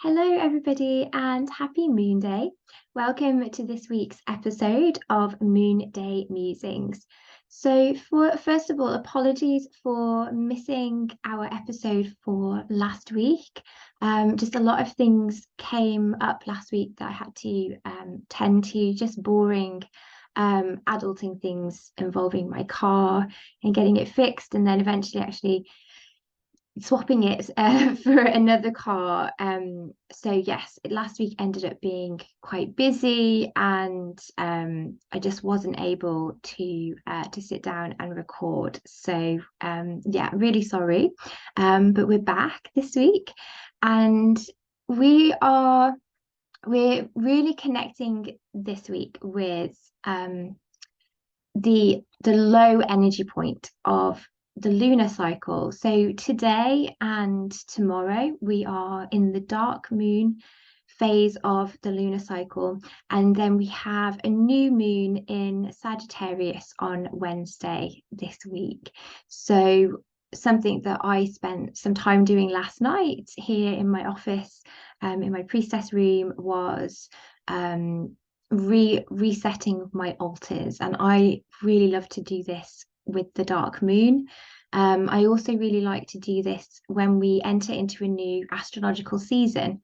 Hello, everybody, and happy Moon Day. Welcome to this week's episode of Moonday Musings. First of all, apologies for missing our episode for last week. Just a lot of things came up last week that I had to tend to, just boring adulting things involving my car and getting it fixed, and then eventually actually swapping it for another car. So yes, last week ended up being quite busy, and I just wasn't able to sit down and record. So yeah, really sorry. But we're back this week, and we are we're really connecting this week with the low energy point of the lunar cycle. So today and tomorrow we are in the dark moon phase of the lunar cycle, and then we have a new moon in Sagittarius on Wednesday this week. So something that I spent some time doing last night here in my office, in my priestess room, was resetting my altars, and I really love to do this with the dark moon. I also really like to do this when we enter into a new astrological season.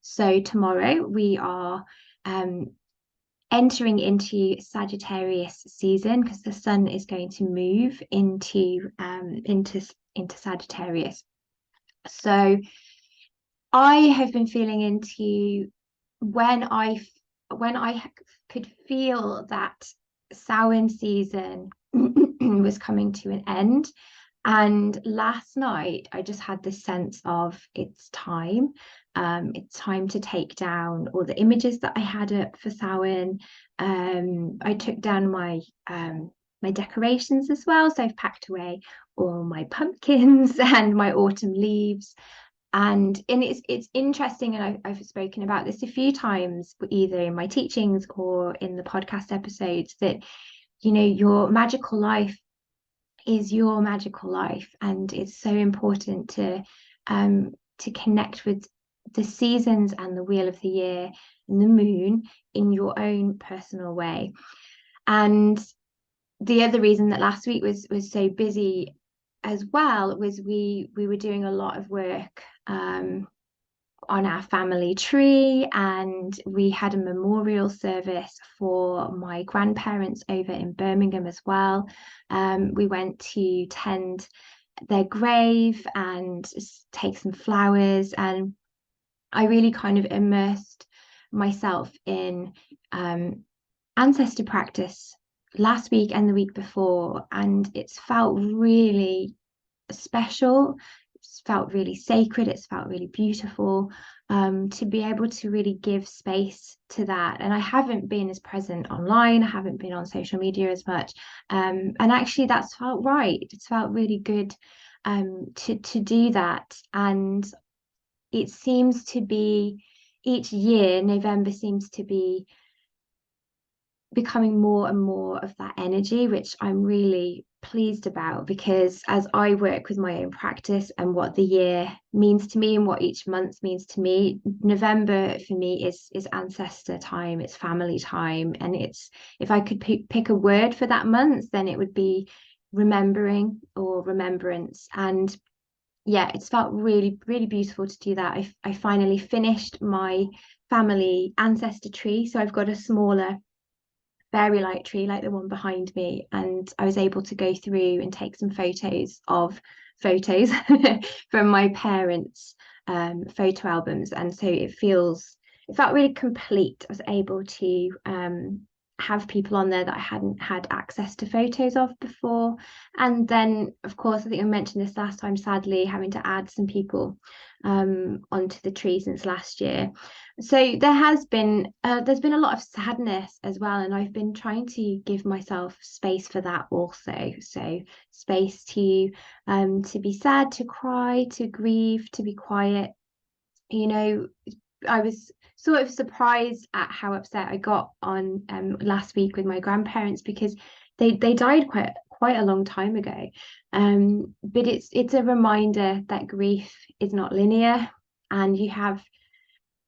So tomorrow we are entering into Sagittarius season because the sun is going to move into Sagittarius. So I have been feeling into when I could feel that Samhain season was coming to an end. And last night, I just had this sense of it's time. It's time to take down all the images that I had up for Samhain. I took down my decorations as well. So I've packed away all my pumpkins and my autumn leaves. And it's interesting, and I've spoken about this a few times, either in my teachings or in the podcast episodes, that your magical life is your magical life, and it's so important to connect with the seasons and the wheel of the year and the moon in your own personal way. And the other reason that last week was so busy as well was we were doing a lot of work on our family tree, and we had a memorial service for my grandparents over in Birmingham as well. We went to tend their grave and take some flowers, and I really kind of immersed myself in ancestor practice last week and the week before, and it's felt really special. It's felt really sacred. It's felt really beautiful, to be able to really give space to that. And I haven't been as present online. I haven't been on social media as much. And actually, that's felt right. It's felt really good to do that. And it seems to be each year, November seems to be becoming more and more of that energy, which I'm really pleased about, because as I work with my own practice and what the year means to me and what each month means to me, November for me is ancestor time, it's family time, and it's, if I could pick a word for that month, then it would be remembering or remembrance. And yeah, it's felt really, really beautiful to do that. I finally finished my family ancestor tree, so I've got a smaller fairy light tree like the one behind me, and I was able to go through and take some photos from my parents' photo albums, and so it felt really complete. I was able to have people on there that I hadn't had access to photos of before. And then, of course, I think I mentioned this last time, sadly, having to add some people onto the tree since last year. So there's been a lot of sadness as well, and I've been trying to give myself space for that also. So space to be sad, to cry, to grieve, to be quiet. I was sort of surprised at how upset I got on last week with my grandparents, because they died quite a long time ago. But it's a reminder that grief is not linear, and you have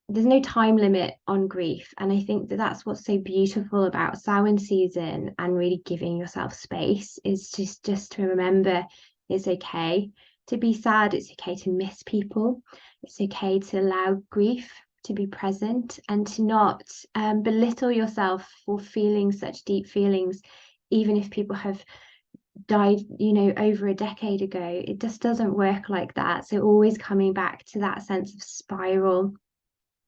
there's no time limit on grief. And I think that that's what's so beautiful about Samhain season, and really giving yourself space, is just to remember it's okay to be sad. It's okay to miss people. It's okay to allow grief to be present, and to not belittle yourself for feeling such deep feelings, even if people have died, over a decade ago. It just doesn't work like that. So always coming back to that sense of spiral,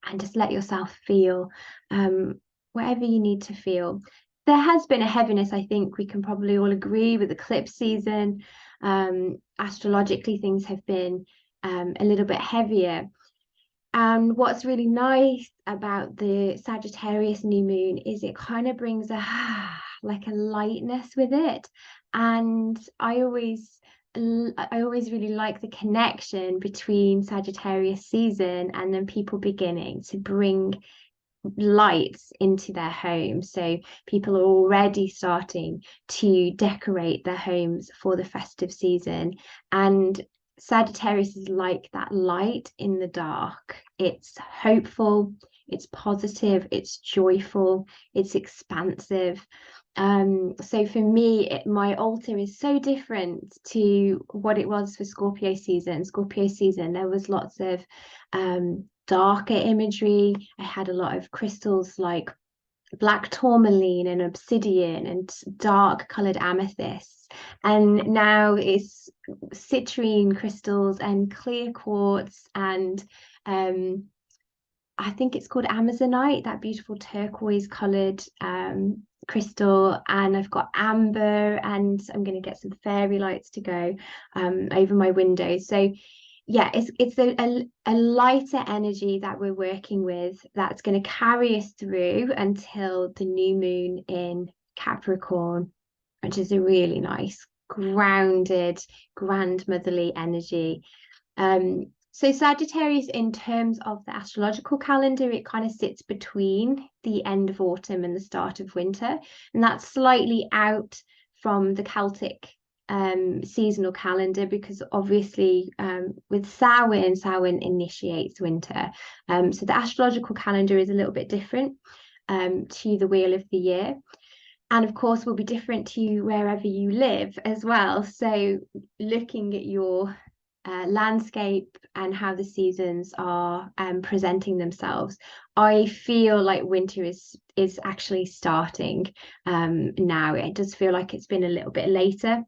and just let yourself feel whatever you need to feel. There has been a heaviness, I think we can probably all agree, with eclipse season. Astrologically, things have been a little bit heavier. And what's really nice about the Sagittarius new moon is it kind of brings a like a lightness with it. And I always really like the connection between Sagittarius season and then people beginning to bring lights into their homes. So people are already starting to decorate their homes for the festive season. And Sagittarius is like that light in the dark. It's hopeful, it's positive, it's joyful, it's expansive. So for me, my altar is so different to what it was for Scorpio season. Scorpio season, there was lots of darker imagery. I had a lot of crystals like black tourmaline and obsidian and dark colored amethysts. And now it's citrine crystals and clear quartz and I think it's called Amazonite, that beautiful turquoise colored crystal. And I've got amber, and I'm going to get some fairy lights to go over my windows. So yeah, it's a lighter energy that we're working with, that's going to carry us through until the new moon in Capricorn, which is a really nice, grounded, grandmotherly energy. So Sagittarius, in terms of the astrological calendar, it kind of sits between the end of autumn and the start of winter, and that's slightly out from the Celtic seasonal calendar, because obviously with Samhain initiates winter. So the astrological calendar is a little bit different to the wheel of the year. And of course, will be different to you wherever you live as well. So looking at your landscape and how the seasons are presenting themselves, I feel like winter is actually starting now. It does feel like it's been a little bit later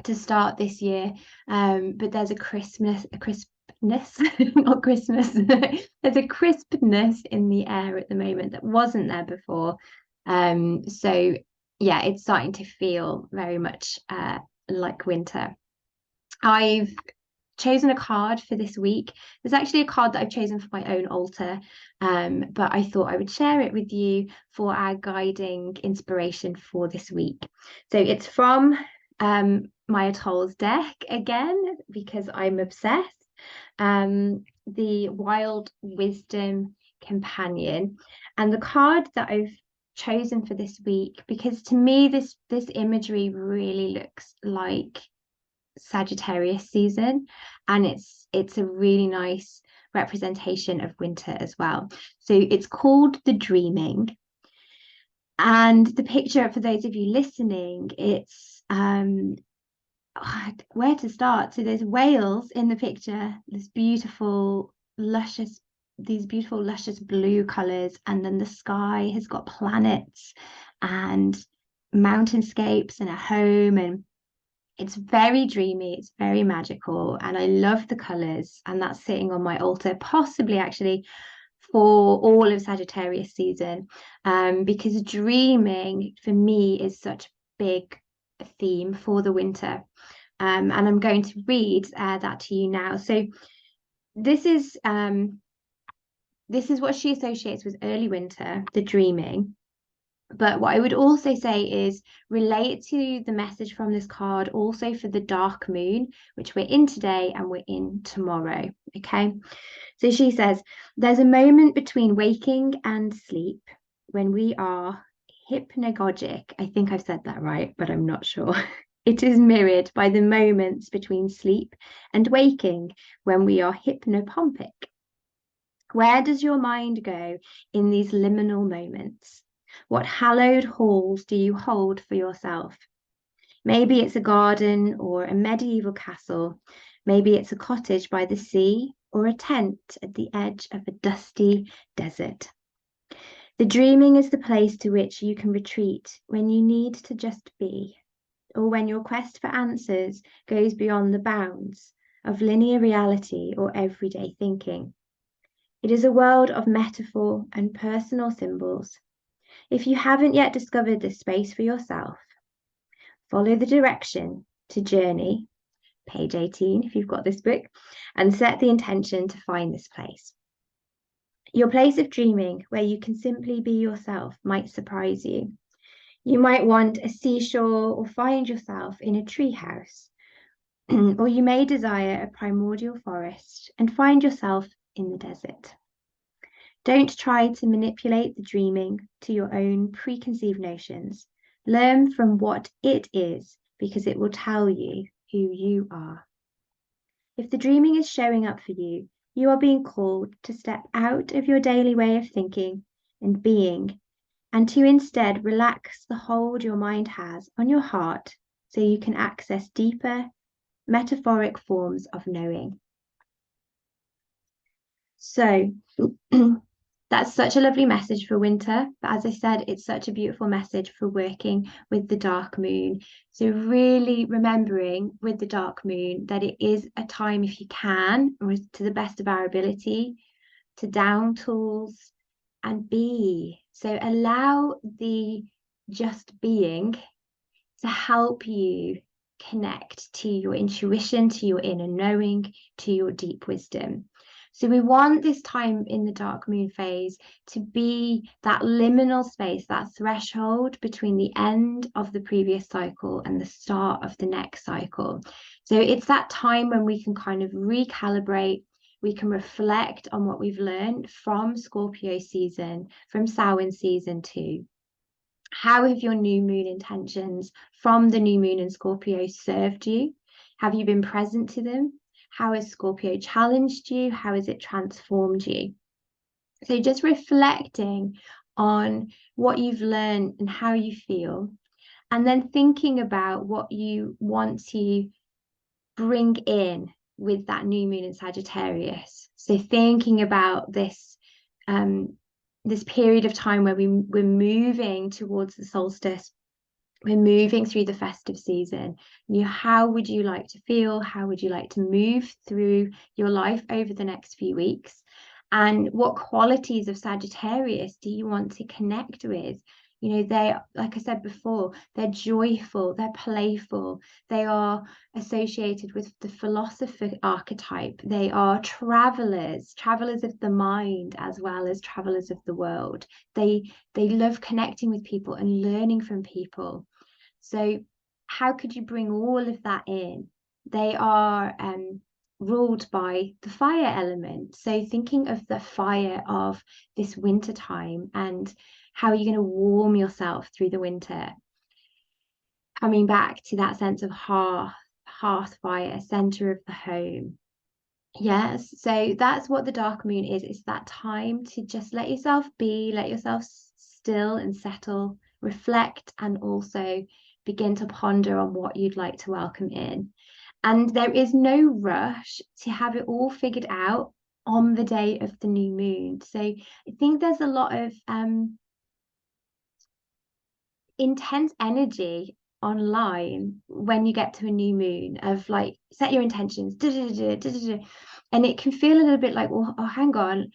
to start this year, but there's a crispness, not Christmas. There's a crispness in the air at the moment that wasn't there before. So yeah, it's starting to feel very much like winter. I've chosen a card for this week. There's actually a card that I've chosen for my own altar, but I thought I would share it with you for our guiding inspiration for this week. So it's from my Atoll's deck again, because I'm obsessed. The Wild Wisdom Companion, and the card that I've chosen for this week, because to me this imagery really looks like Sagittarius season, and it's a really nice representation of winter as well. So it's called The Dreaming, and the picture, for those of you listening, it's where to start? So there's Wales in the picture, these beautiful luscious blue colors, and then the sky has got planets and mountainscapes and a home, and it's very dreamy, it's very magical, and I love the colors. And that's sitting on my altar, possibly actually for all of Sagittarius season, because dreaming for me is such a big theme for the winter. And I'm going to read that to you now. So this is what she associates with early winter, the dreaming. But what I would also say is relate to the message from this card also for the dark moon, which we're in today and we're in tomorrow. Okay. So she says, there's a moment between waking and sleep when we are hypnagogic. I think I've said that right, but I'm not sure. It is mirrored by the moments between sleep and waking when we are hypnopompic. Where does your mind go in these liminal moments? What hallowed halls do you hold for yourself? Maybe it's a garden or a medieval castle. Maybe it's a cottage by the sea or a tent at the edge of a dusty desert. The dreaming is the place to which you can retreat when you need to just be, or when your quest for answers goes beyond the bounds of linear reality or everyday thinking. It is a world of metaphor and personal symbols. If you haven't yet discovered this space for yourself, follow the direction to journey, page 18 if you've got this book, and set the intention to find this place. Your place of dreaming, where you can simply be yourself, might surprise you. You might want a seashore or find yourself in a treehouse, or you may desire a primordial forest and find yourself in the desert. Don't try to manipulate the dreaming to your own preconceived notions. Learn from what it is, because it will tell you who you are. If the dreaming is showing up for you, you are being called to step out of your daily way of thinking and being, and to instead relax the hold your mind has on your heart so you can access deeper, metaphoric forms of knowing. So that's such a lovely message for winter, but as I said, it's such a beautiful message for working with the dark moon. So really remembering with the dark moon that it is a time, if you can, or to the best of our ability, to down tools and be. So allow the just being to help you connect to your intuition, to your inner knowing, to your deep wisdom. So we want this time in the dark moon phase to be that liminal space, that threshold between the end of the previous cycle and the start of the next cycle. So it's that time when we can kind of recalibrate, we can reflect on what we've learned from Scorpio season, from Samhain season 2. How have your new moon intentions from the new moon in Scorpio served you? Have you been present to them? How has Scorpio challenged you? How has it transformed you? So just reflecting on what you've learned and how you feel, and then thinking about what you want to bring in with that new moon in Sagittarius. So thinking about this this period of time where we're moving towards the solstice, we're moving through the festive season. How would you like to feel? How would you like to move through your life over the next few weeks? And what qualities of Sagittarius do you want to connect with? They, like I said before, they're joyful, they're playful, they are associated with the philosopher archetype. They are travelers of the mind as well as travelers of the world. They love connecting with people and learning from people. So how could you bring all of that in? They are ruled by the fire element. So thinking of the fire of this winter time and how are you going to warm yourself through the winter? Coming back to that sense of hearth fire, center of the home. Yes, so that's what the dark moon is. It's that time to just let yourself be, let yourself still and settle, reflect, and also begin to ponder on what you'd like to welcome in. And there is no rush to have it all figured out on the day of the new moon. So I think there's a lot of intense energy online when you get to a new moon of like, set your intentions, and it can feel a little bit like, well, oh, hang on,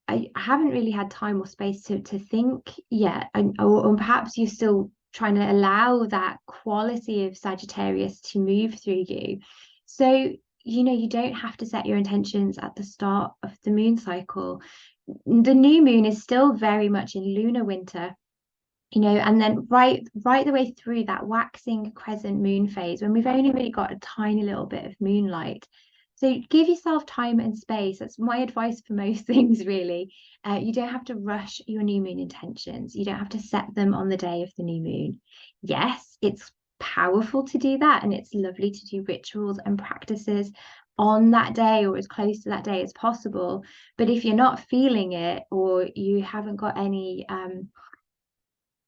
I haven't really had time or space to think yet, or perhaps you're still trying to allow that quality of Sagittarius to move through you. So you don't have to set your intentions at the start of the moon cycle. The new moon is still very much in lunar winter, and then right the way through that waxing crescent moon phase, when we've only really got a tiny little bit of moonlight. So give yourself time and space. That's my advice for most things, really. You don't have to rush your new moon intentions. You don't have to set them on the day of the new moon. Yes, it's powerful to do that, and it's lovely to do rituals and practices, on that day or as close to that day as possible. But if you're not feeling it, or you haven't got any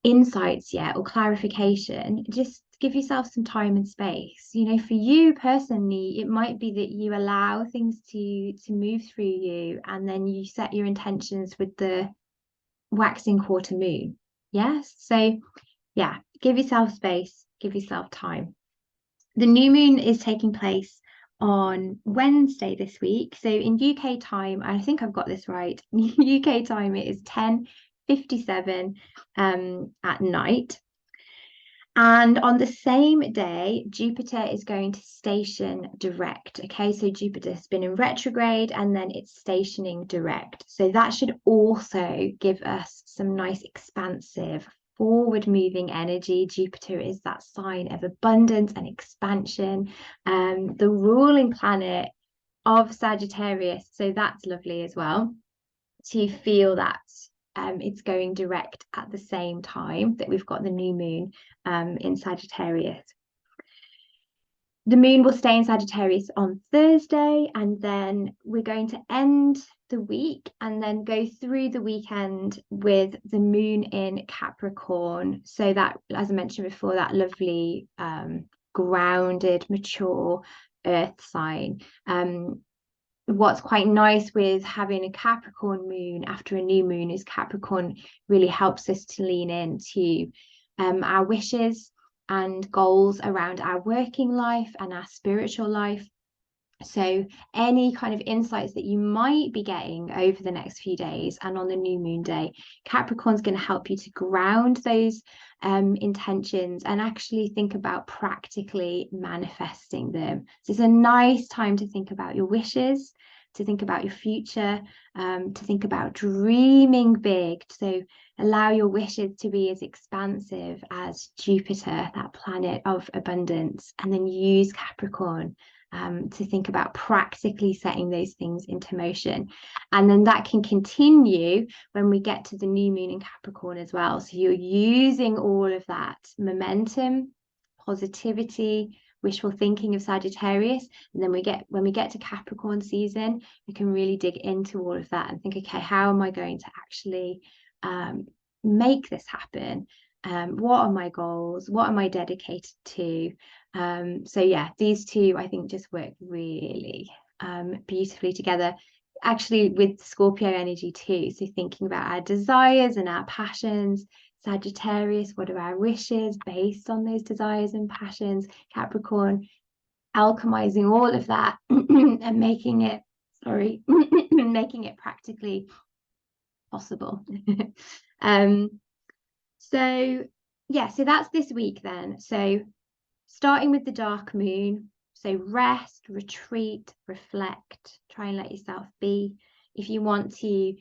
insights yet or clarification, just give yourself some time and space. You know, for you personally, it might be that you allow things to move through you, and then you set your intentions with the waxing quarter moon. Yes. So yeah, give yourself space, give yourself time. The new moon is taking place on Wednesday this week. So in UK time, I think I've got this right. UK time, it is 10:57 at night. And on the same day, Jupiter is going to station direct. Okay, so Jupiter has been in retrograde and then it's stationing direct. So that should also give us some nice expansive, forward moving energy. Jupiter is that sign of abundance and expansion, the ruling planet of Sagittarius. So that's lovely as well to feel that it's going direct at the same time that we've got the new moon in Sagittarius. The moon will stay in Sagittarius on Thursday, and then we're going to end the week and then go through the weekend with the moon in Capricorn. So that, as I mentioned before, that lovely grounded, mature earth sign. What's quite nice with having a Capricorn moon after a new moon is Capricorn really helps us to lean into our wishes and goals around our working life and our spiritual life. So any kind of insights that you might be getting over the next few days and on the new moon day, Capricorn's going to help you to ground those intentions and actually think about practically manifesting them. So it's a nice time to think about your wishes, to think about your future, to think about dreaming big. So allow your wishes to be as expansive as Jupiter, that planet of abundance, and then use Capricorn to think about practically setting those things into motion. And then that can continue when we get to the new moon in Capricorn as well. So you're using all of that momentum, positivity, wishful thinking of Sagittarius, and then when we get to Capricorn season, we can really dig into all of that and think, okay, how am I going to actually make this happen? What are my goals? What am I dedicated to? So yeah, these two I think just work really beautifully together, actually with Scorpio energy too. So thinking about our desires and our passions. Sagittarius, what are our wishes based on those desires and passions? Capricorn, alchemizing all of that and making it making it practically possible. So yeah, so that's this week then. So starting with the dark moon, so rest, retreat, reflect, try and let yourself be. If you want to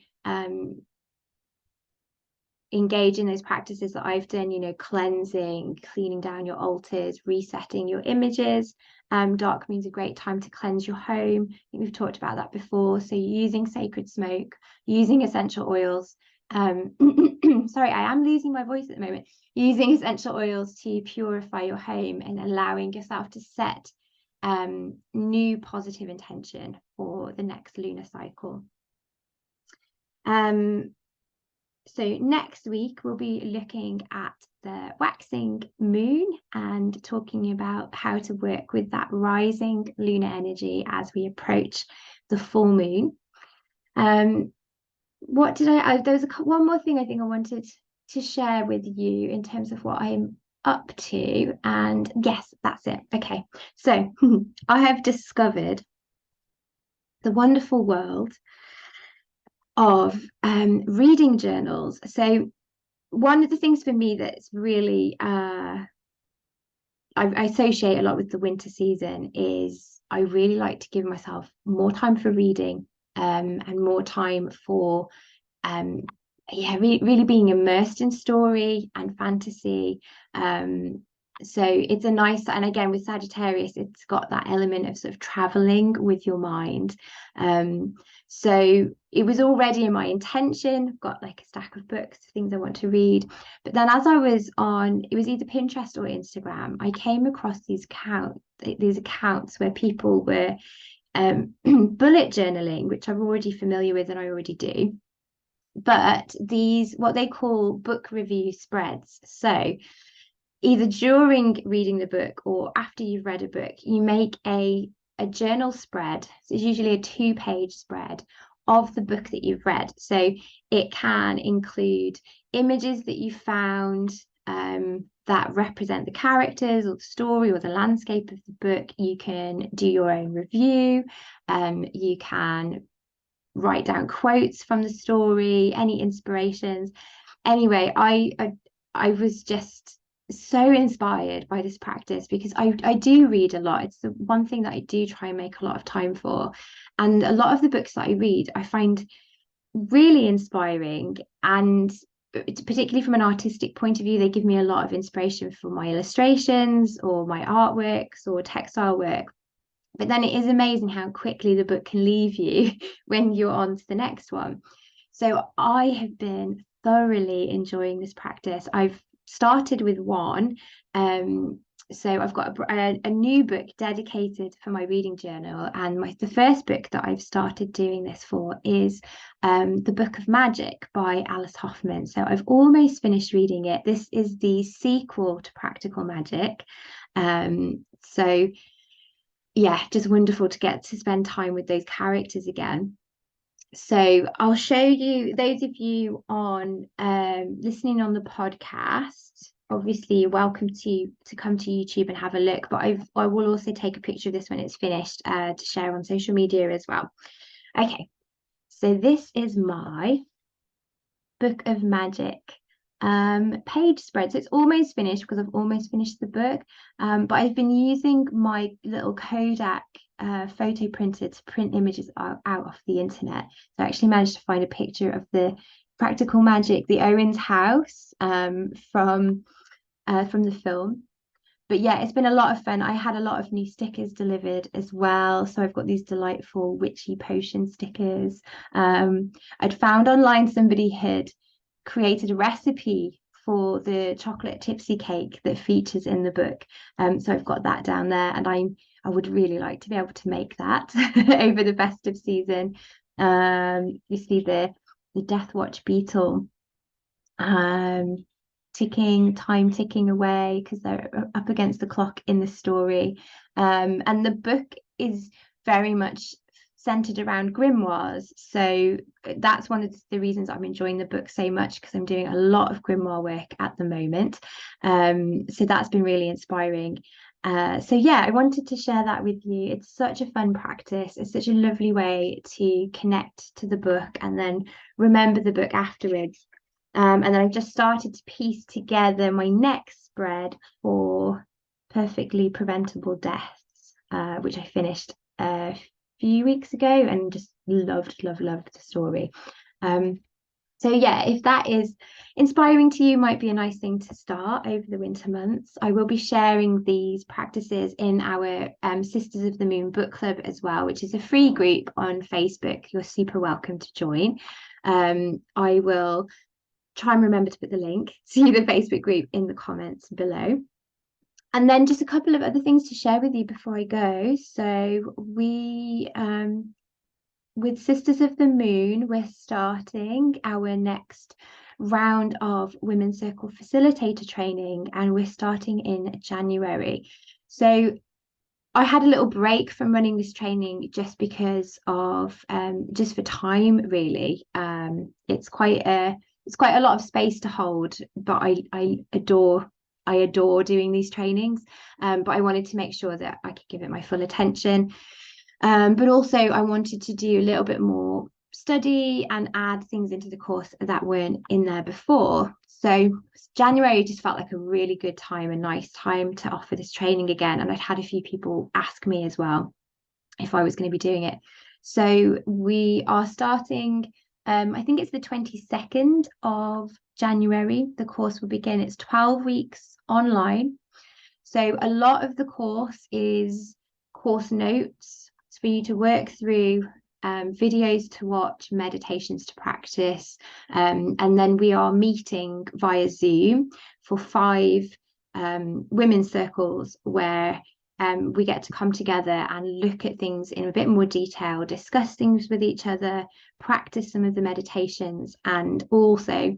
engage in those practices that I've done, you know, cleansing, cleaning down your altars, resetting your images. Dark moon's a great time to cleanse your home. I think we've talked about that before. So using sacred smoke, using essential oils. Sorry, I am losing my voice at the moment. Using essential oils to purify your home and allowing yourself to set new positive intention for the next lunar cycle. So next week, we'll be looking at the waxing moon and talking about how to work with that rising lunar energy as we approach the full moon. What did there was one more thing I think I wanted to share with you in terms of what I'm up to. And yes, that's it. Okay. So I have discovered the wonderful world of reading journals. So one of the things for me that's really I associate a lot with the winter season is I really like to give myself more time for reading and more time for really being immersed in story and fantasy. So it's a nice, and again with Sagittarius, it's got that element of sort of traveling with your mind. So it was already in my intention. I've got like a stack of books, things I want to read. But then as I was on, it was either Pinterest or Instagram, I came across these accounts where people were bullet journaling, which I'm already familiar with and I already do. But these, what they call book review spreads. So either during reading the book or after you've read a book, you make a journal spread. So it's usually a 2-page spread of the book that you've read. So it can include images that you found that represent the characters or the story or the landscape of the book. You can do your own review. You can write down quotes from the story, any inspirations. Anyway, I was just so inspired by this practice because I do read a lot. It's the one thing that I do try and make a lot of time for. And a lot of the books that I read, I find really inspiring, and particularly from an artistic point of view, they give me a lot of inspiration for my illustrations or my artworks or textile work. But then it is amazing how quickly the book can leave you when you're on to the next one. So I have been thoroughly enjoying this practice. I've started with one. So I've got a new book dedicated for my reading journal, and the first book that I've started doing this for is The Book of Magic by Alice Hoffman. So I've almost finished reading it. This is the sequel to Practical Magic. So yeah, just wonderful to get to spend time with those characters again. So I'll show you, those of you on listening on the podcast, obviously you're welcome to come to YouTube and have a look, but I will also take a picture of this when it's finished to share on social media as well. Okay, so this is my Book of Magic page spread. So it's almost finished because I've almost finished the book, but I've been using my little Kodak photo printer to print images out off the internet. So I actually managed to find a picture of the Practical Magic, the Owens house from the film. But yeah, it's been a lot of fun. I had a lot of new stickers delivered as well. So I've got these delightful witchy potion stickers. I'd found online somebody had created a recipe for the chocolate tipsy cake that features in the book. So I've got that down there, and I would really like to be able to make that over the festive season. You see the Death Watch beetle time ticking away because they're up against the clock in the story. And the book is very much centered around grimoires. So that's one of the reasons I'm enjoying the book so much, because I'm doing a lot of grimoire work at the moment. So that's been really inspiring. So yeah, I wanted to share that with you. It's such a fun practice. It's such a lovely way to connect to the book and then remember the book afterwards. And then I've just started to piece together my next spread for Perfectly Preventable Deaths, which I finished a few weeks ago and just loved the story. So yeah, if that is inspiring to you, might be a nice thing to start over the winter months. I will be sharing these practices in our Sisters of the Moon book club as well, which is a free group on Facebook. You're super welcome to join. I will try and remember to put the link to the Facebook group in the comments below. And then just a couple of other things to share with you before I go. So we, with Sisters of the Moon, we're starting our next round of Women's Circle Facilitator training, and we're starting in January. So I had a little break from running this training just because of just for time, really. It's quite a lot of space to hold, but I adore doing these trainings. But I wanted to make sure that I could give it my full attention. But also I wanted to do a little bit more study and add things into the course that weren't in there before. So January just felt like a really good time, a nice time to offer this training again. And I'd had a few people ask me as well if I was going to be doing it. So we are starting, I think it's the 22nd of January. The course will begin. It's 12 weeks online. So a lot of the course is course notes for you to work through, videos to watch, meditations to practice, and then we are meeting via Zoom for 5 women's circles where we get to come together and look at things in a bit more detail, discuss things with each other, practice some of the meditations, and also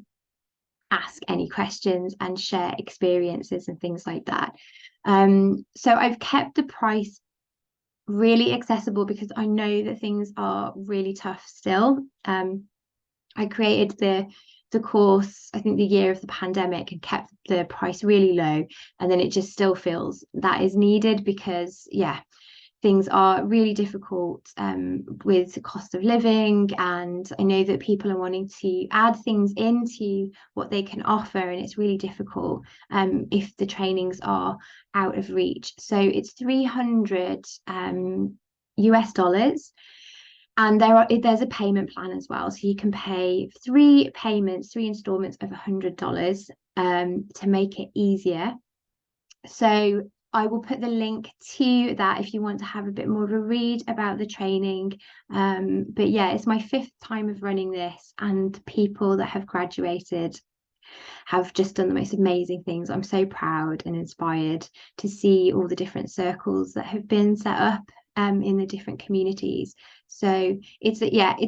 ask any questions and share experiences and things like that. So I've kept the price really accessible because I know that things are really tough still. I created the course, I think the year of the pandemic, and kept the price really low, and then it just still feels that is needed because things are really difficult with the cost of living, and I know that people are wanting to add things into what they can offer, and it's really difficult if the trainings are out of reach. So it's 300 US dollars. And there's a payment plan as well. So you can pay three installments of $100 to make it easier. So I will put the link to that if you want to have a bit more of a read about the training. But yeah, it's my 5th time of running this, and people that have graduated have just done the most amazing things. I'm so proud and inspired to see all the different circles that have been set up in the different communities. So it's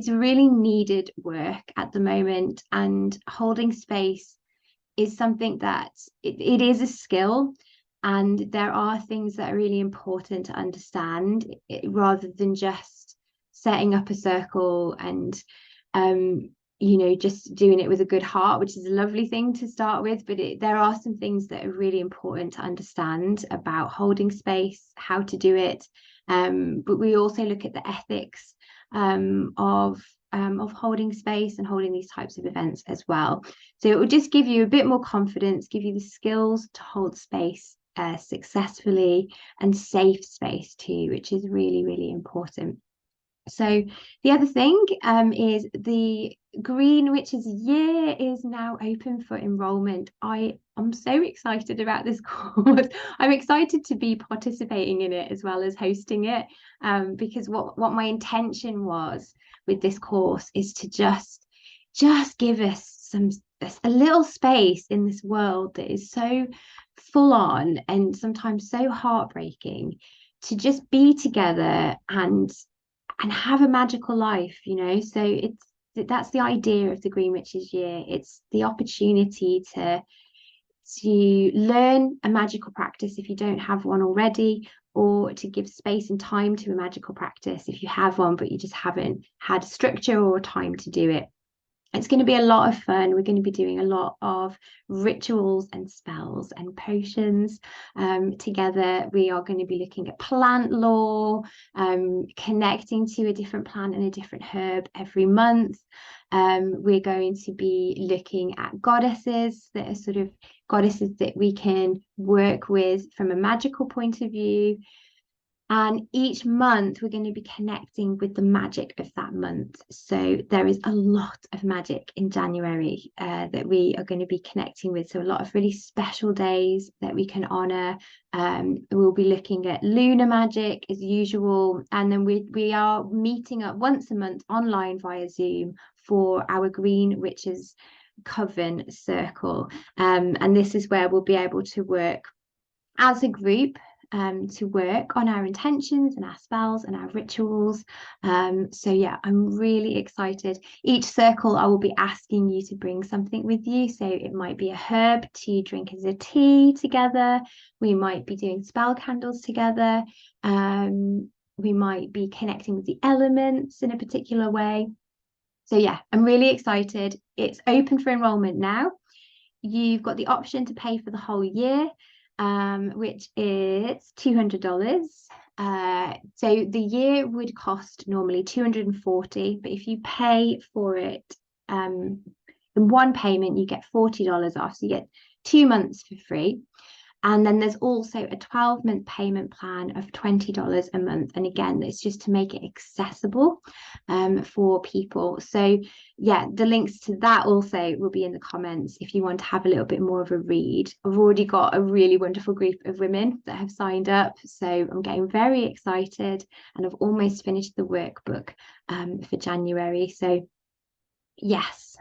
really needed work at the moment, and holding space is something that it is a skill, and there are things that are really important to understand rather than just setting up a circle and just doing it with a good heart, which is a lovely thing to start with. But there are some things that are really important to understand about holding space, how to do it. But we also look at the ethics of holding space and holding these types of events as well. So it will just give you a bit more confidence, give you the skills to hold space successfully, and safe space too, which is really, really important. So the other thing is the Green Witches Year is now open for enrollment. I am so excited about this course. I'm excited to be participating in it as well as hosting it, because what my intention was with this course is to just give us a little space in this world that is so full on and sometimes so heartbreaking, to just be together and have a magical life, so that's the idea of the Green Witches Year. It's the opportunity to learn a magical practice if you don't have one already, or to give space and time to a magical practice if you have one but you just haven't had structure or time to do it. It's going to be a lot of fun. We're going to be doing a lot of rituals and spells and potions together. We are going to be looking at plant lore, connecting to a different plant and a different herb every month. We're going to be looking at goddesses that are sort of goddesses that we can work with from a magical point of view. And each month we're going to be connecting with the magic of that month. So there is a lot of magic in January that we are going to be connecting with. So a lot of really special days that we can honor. We'll be looking at lunar magic as usual. And then we are meeting up once a month online via Zoom for our Green Witches Coven Circle. And this is where we'll be able to work as a group, to work on our intentions and our spells and our rituals. So yeah, I'm really excited. Each circle I will be asking you to bring something with you. So it might be a herb to drink as a tea together. We might be doing spell candles together. We might be connecting with the elements in a particular way. So yeah, I'm really excited. It's open for enrollment now. You've got the option to pay for the whole year, which is $200. So the year would cost normally $240, but if you pay for it in one payment, you get $40 off. So you get 2 months for free. And then there's also a 12-month payment plan of $20 a month. And again, it's just to make it accessible for people. So yeah, the links to that also will be in the comments if you want to have a little bit more of a read. I've already got a really wonderful group of women that have signed up. So I'm getting very excited, and I've almost finished the workbook for January. So yes,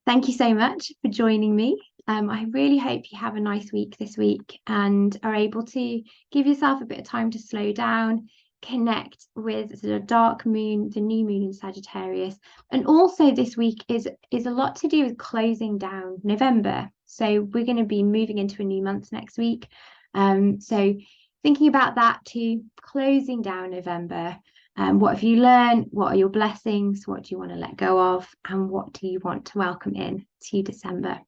thank you so much for joining me. I really hope you have a nice week this week and are able to give yourself a bit of time to slow down, connect with the dark moon, the new moon in Sagittarius. And also this week is a lot to do with closing down November. So we're going to be moving into a new month next week. So thinking about that too, closing down November. What have you learned? What are your blessings? What do you want to let go of? And what do you want to welcome in to December?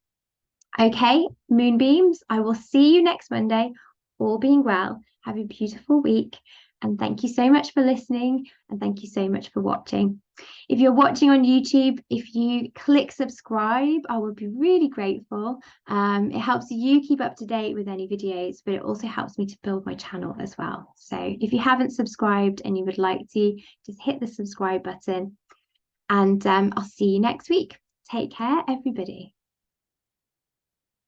Okay, moonbeams, I will see you next Monday. All being well, have a beautiful week. And thank you so much for listening. And thank you so much for watching. If you're watching on YouTube, if you click subscribe, I would be really grateful. It helps you keep up to date with any videos, but it also helps me to build my channel as well. So if you haven't subscribed and you would like to, just hit the subscribe button. And I'll see you next week. Take care, everybody.